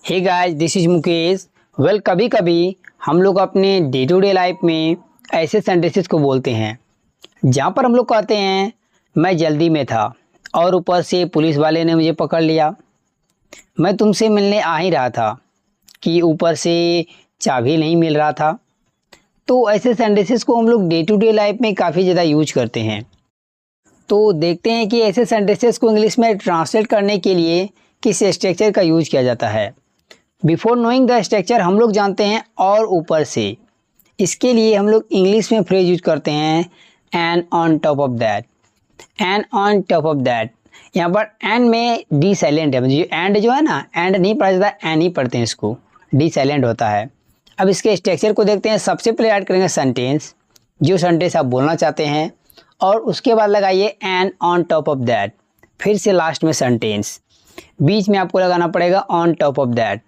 Hey guys, this is Mukesh. कभी कभी हम लोग अपने डे टू डे लाइफ में ऐसे सेंटेंसेस को बोलते हैं जहाँ पर हम लोग कहते हैं मैं जल्दी में था और ऊपर से पुलिस वाले ने मुझे पकड़ लिया। मैं तुमसे मिलने आ ही रहा था कि ऊपर से चाबी नहीं मिल रहा था। तो ऐसे सेंटेंसेस को हम लोग डे टू डे लाइफ में काफ़ी ज़्यादा यूज करते हैं। तो देखते हैं कि ऐसे सेंटेंसेस को इंग्लिश में ट्रांसलेट करने के लिए किस स्ट्रक्चर का यूज किया जाता है। बिफोर नोइंग द स्ट्रक्चर हम लोग जानते हैं और ऊपर से। इसके लिए हम लोग इंग्लिश में फ्रेज यूज करते हैं and on top of that. And on top of that, यहाँ पर एंड में डी साइलेंट है, मतलब एंड जो है ना, एंड नहीं पढ़ा जाता, एन ही पढ़ते हैं इसको, डी साइलेंट होता है। अब इसके स्ट्रक्चर को देखते हैं। सबसे पहले ऐड करेंगे सेंटेंस, जो सेंटेंस आप बोलना चाहते हैं, और उसके बाद लगाइए and on top of that. फिर से लास्ट में सेंटेंस, बीच में आपको लगाना पड़ेगा ऑन टॉप ऑफ दैट।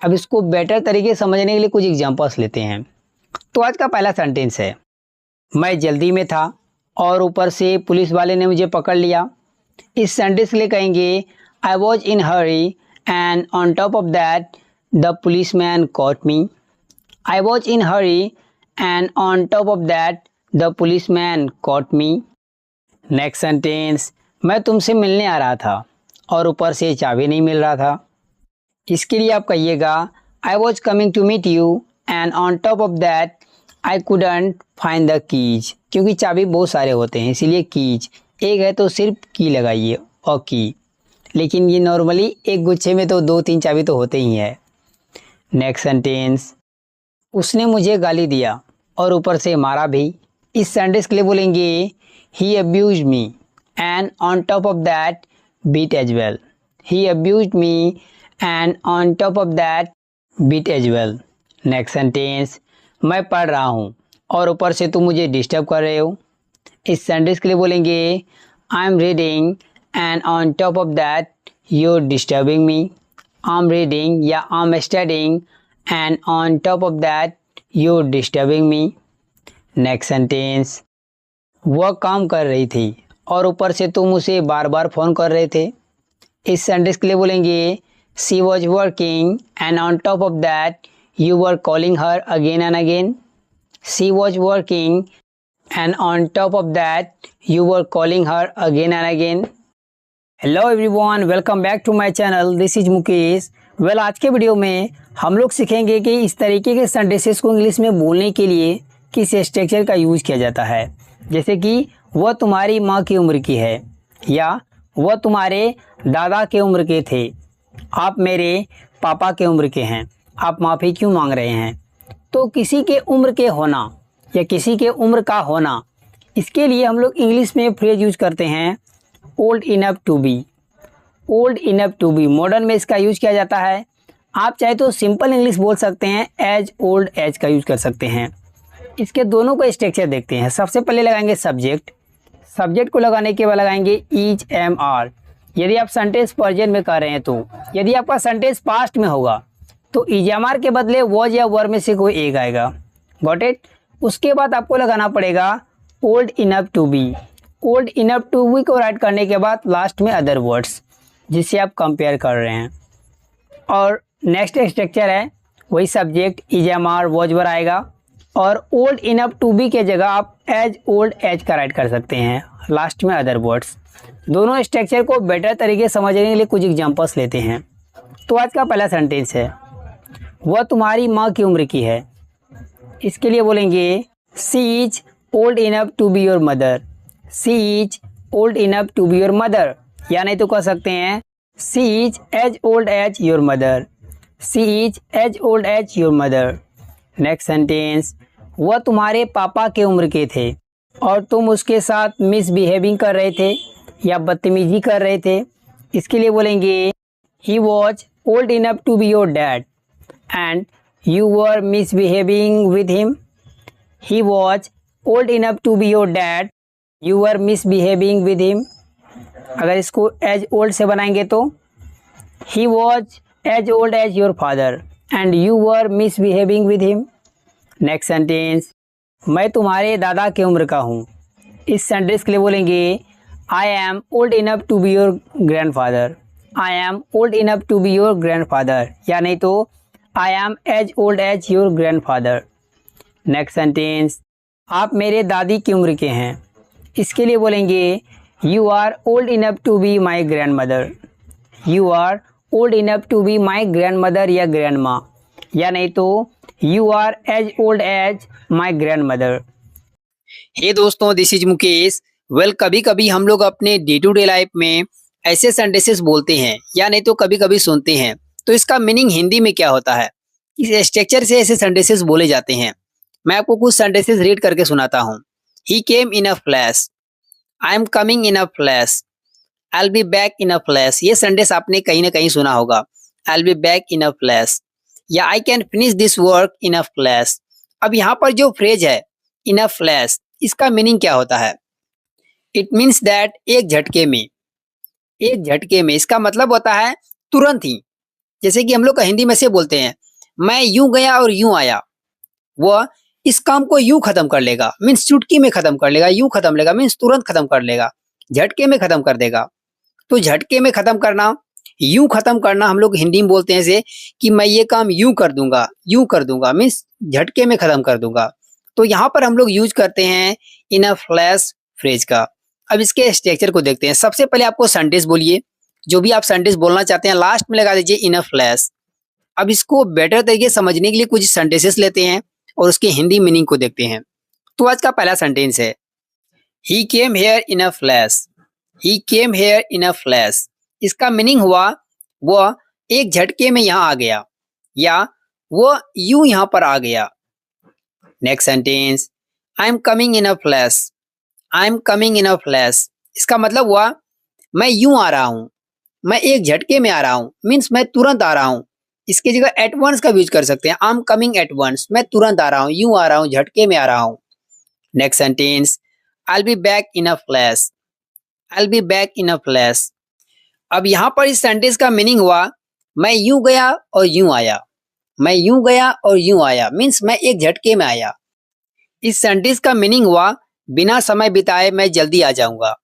अब इसको बेटर तरीके से समझने के लिए कुछ एग्जांपल्स लेते हैं। तो आज का पहला सेंटेंस है, मैं जल्दी में था और ऊपर से पुलिस वाले ने मुझे पकड़ लिया। इस सेंटेंस के लिए कहेंगे I was in Hari and on top of that the police man caught me. I was in Hari and on top of that the police man caught me. Next sentence, मैं तुमसे मिलने आ रहा था और ऊपर से चाबी नहीं मिल रहा था। इसके लिए आप कहिएगा I was coming to meet you and on top of that I couldn't find the keys. क्योंकि चाबी बहुत सारे होते हैं इसीलिए कीज एक है तो सिर्फ की लगाइए और की, लेकिन ये नॉर्मली एक गुच्छे में तो 2-3 चाबी तो होते ही है। नेक्स्ट सेंटेंस, उसने मुझे गाली दिया और ऊपर से मारा भी। इस सेंटेंस के लिए बोलेंगे he abused me and on top of that beat as well. He abused me and on top of that beat as well. Next sentence, मैं पढ़ रहा हूँ और ऊपर से तुम मुझे डिस्टर्ब कर रहे हो। इस सेंटेंस के लिए बोलेंगे I am reading and on top of that you're disturbing me. I'm reading या I'm studying and on top of that you're disturbing me. Next sentence, वह काम कर रही थी और ऊपर से तुम उसे बार बार फ़ोन कर रहे थे। इस सेंटेंस के लिए बोलेंगे She was working and on top of that you were calling her again and again. She was working and on top of that you were calling her again and again. Hello everyone, welcome back to my channel. This is Mukesh. आज के video में हम लोग सीखेंगे कि इस तरीके के सेंटेंसेस को इंग्लिश में बोलने के लिए किस स्ट्रक्चर का यूज़ किया जाता है। जैसे कि वह तुम्हारी माँ की उम्र की है, या वह तुम्हारे दादा के उम्र के थे, आप मेरे पापा के उम्र के हैं, आप माफ़ी क्यों मांग रहे हैं। तो किसी के उम्र के होना या किसी के उम्र का होना, इसके लिए हम लोग इंग्लिश में फ्रेज यूज करते हैं old enough to be. Old enough to be modern में इसका यूज किया जाता है। आप चाहे तो सिंपल इंग्लिश बोल सकते हैं, एज ओल्ड एज का यूज कर सकते हैं। इसके दोनों का स्ट्रक्चर देखते हैं। सबसे पहले लगाएंगे सब्जेक्ट। सब्जेक्ट को लगाने के बाद लगाएंगे ईच एम आर। यदि आप सेंटेंस प्रेजेंट में कर रहे हैं तो, यदि आपका सेंटेंस पास्ट में होगा तो इजामार के बदले वॉज या वर में से कोई एक आएगा। Got it. उसके बाद आपको लगाना पड़ेगा old enough to be. Old enough to be को राइट करने के बाद लास्ट में अदर वर्ड्स जिससे आप कंपेयर कर रहे हैं। और नेक्स्ट स्ट्रक्चर है वही सब्जेक्ट इजामार वॉज वर आएगा, और ओल्ड इनफ टू बी के जगह आप एज ओल्ड एज का राइट कर सकते हैं, लास्ट में अदर वर्ड्स। दोनों स्ट्रक्चर को बेटर तरीके से समझने के लिए कुछ एग्जांपल्स लेते हैं। तो आज का पहला सेंटेंस है, वह तुम्हारी माँ की उम्र की है। इसके लिए बोलेंगे she is old enough to be your mother. She is old enough to be your mother, या नहीं तो कह सकते हैं she is as old as your mother. She is as old as your mother. Next sentence, वह तुम्हारे पापा के उम्र के थे और तुम उसके साथ मिसबिहेविंग कर रहे थे या बदतमीजी कर रहे थे। इसके लिए बोलेंगे he was old enough to be your dad and you were misbehaving with him. He was old enough to be your dad, you were misbehaving with him. अगर इसको एज ओल्ड से बनाएंगे तो he was as old as your father and you were misbehaving with him. Next sentence, मैं तुम्हारे दादा के उम्र का हूँ। इस सेंटेंस के लिए बोलेंगे I am old enough to be your grandfather. I am old enough to be your grandfather, या नहीं तो I am as old as your grandfather. Next sentence, आप मेरे दादी की उम्र के हैं। इसके लिए बोलेंगे you are old enough to be my grandmother. You are old enough to be my grandmother या ग्रैंड माँ, या नहीं तो you are as old as my grandmother. Hey दोस्तों, दिस इज मुकेश। वेल, कभी कभी हम लोग अपने डे टू डे लाइफ में ऐसे सेंटेंसेस बोलते हैं या नहीं तो कभी कभी सुनते हैं, तो इसका मीनिंग हिंदी में क्या होता है, इस स्ट्रक्चर से ऐसे सेंटेंसेस बोले जाते हैं। मैं आपको कुछ सेंटेंसेस रीड करके सुनाता हूँ। He came in a flash, I am coming in a flash, I will be back in a flash. ये सेंटेंस आपने कहीं ना कहीं सुना होगा, I will be back in a flash, या I can finish this work in a flash. अब यहाँ पर जो फ्रेज है इन अ फ्लैश, इसका मीनिंग क्या होता है? इट मीन्स दैट एक झटके में, एक झटके में। इसका मतलब होता है तुरंत ही। जैसे कि हम लोग हिंदी में से बोलते हैं, मैं यूं गया और यूं आया। वह इस काम को यूं खत्म कर लेगा, मीन्स चुटकी में खत्म कर लेगा। यूं खत्म लेगा मीन्स तुरंत खत्म कर लेगा, झटके में खत्म कर देगा। तो झटके में खत्म करना, यूं खत्म करना हम लोग हिंदी में बोलते हैं ऐसे कि मैं ये काम यूं कर दूंगा मीन्स झटके में खत्म कर दूंगा। तो यहाँ पर हम लोग यूज करते हैं इन अ फ्लैश फ्रेज का। अब इसके स्ट्रक्चर को देखते हैं। सबसे पहले आपको सेंटेंस बोलिए, जो भी आप सेंटेंस बोलना चाहते हैं लास्ट में लगा दीजिए इन अ फ्लैश। अब इसको बेटर तरीके से समझने के लिए कुछ सेंटेंसेस लेते हैं और उसके हिंदी मीनिंग को देखते हैं। तो आज का पहला सेंटेंस है, he came here in a flash. He came here in a flash, इसका मीनिंग हुआ वह एक झटके में यहाँ आ गया, या वो यूं यहाँ पर आ गया। Next sentence, I am coming in a flash. I am coming in a flash, इसका मतलब हुआ मैं यूं आ रहा हूं, मैं एक झटके में आ रहा हूं, मीन्स मैं तुरंत आ रहा हूं। इसकी जगह एट वंस का यूज कर सकते हैं, I am coming at once, मैं तुरंत आ रहा हूं, यूं आ रहा हूं, झटके में आ रहा हूं। Next sentence, I will be back in a flash. I will be back in a flash, अब यहाँ पर इस सेंटेंस का मीनिंग हुआ मैं यूं गया और यूं आया। मैं यूं गया और यूं आया मीन्स मैं एक झटके में आया। इस सेंटेंस का मीनिंग हुआ बिना समय बिताए मैं जल्दी आ जाऊंगा।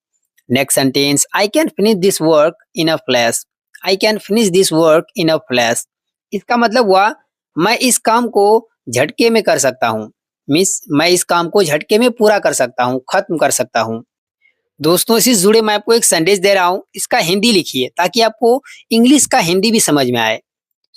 Next sentence, I can finish this work in a flash. I can finish this work in a flash, इसका मतलब हुआ मैं इस काम को झटके में कर सकता हूँ, मीन्स मैं इस काम को झटके में पूरा कर सकता हूँ, खत्म कर सकता हूँ। दोस्तों, इसी से जुड़े मैं आपको एक संदेश दे रहा हूँ, इसका हिंदी लिखिए ताकि आपको इंग्लिश का हिंदी भी समझ में आए।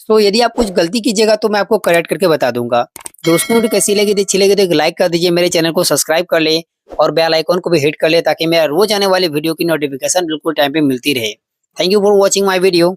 तो यदि आप कुछ गलती कीजिएगा तो मैं आपको करेक्ट करके बता दूंगा। दोस्तों, वीडियो कैसी लगी थी, अच्छी लगी तो एक लाइक कर दीजिए, मेरे चैनल को सब्सक्राइब कर ले और बेल आइकॉन को भी हिट कर ले ताकि मेरा रोज आने वाले वीडियो की नोटिफिकेशन बिल्कुल टाइम पे मिलती रहे। Thank you for watching my video.